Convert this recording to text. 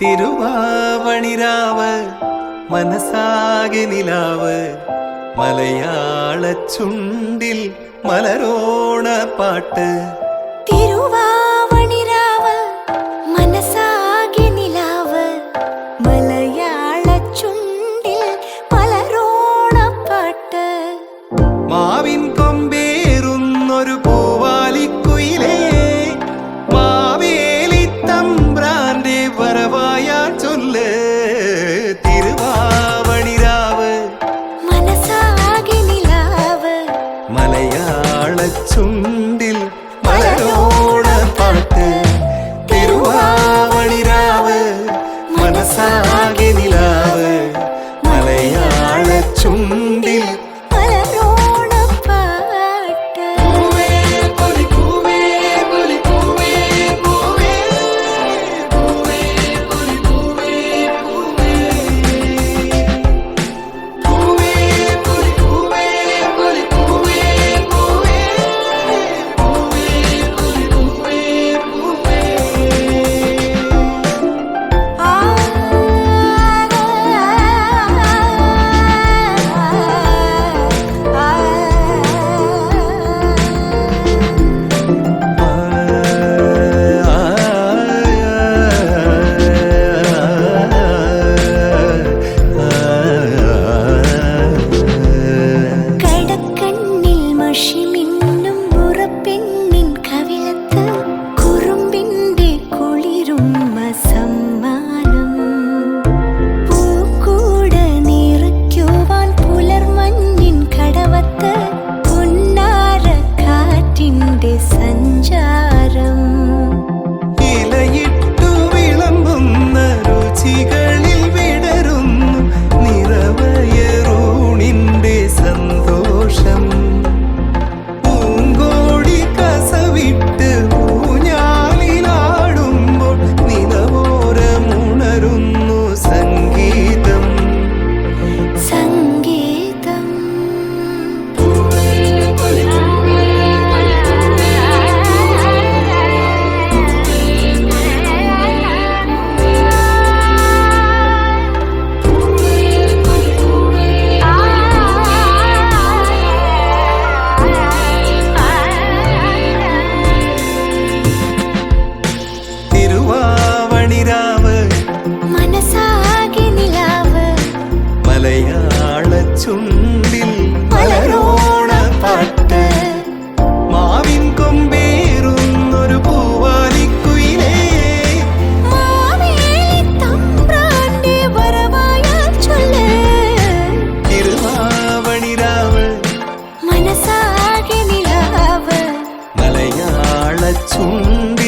തിരുവാവണിരാവ് മനസാകെ നിലാവ് മലയാള ചുണ്ടിൽ മലരോണ പാട്ട്. തിരുവാവണിരാവ് മനസാകെ നിലാവ് മലയാള ചുണ്ടിൽ മലരോണ പാട്ട്. മാവിൻ കൊമ്പേറുന്നൊരു പൂവാലിക്കുയിലേ മാവേലി തമ്പ്രാന്റെ വരവായ ചൊല്ല്. തിരുവാവണിരാവ് മനസാകെ നിലാവ് മലയാള ചുണ്ടിൽ മലരോണ പാട്ട്. തിരുവാവണിരാവ് മനസാകെ നിലാവ് മലയാള ചുണ്ടിൽ മലരോണ പാട്ട്. മലയാള ചുണ്ടിൽ മലരോണ പാട്ട്. മാവിൻ കൊമ്പേറുന്നൊരു പൂവാലിക്കുയിലേ മാവേലി തമ്പ്രാന്റെ വരവായ ചൊല്ല്. തിരുവാവണിരാവ് മനസാകെ നിലാവ് മലയാള ചുണ്ടിൽ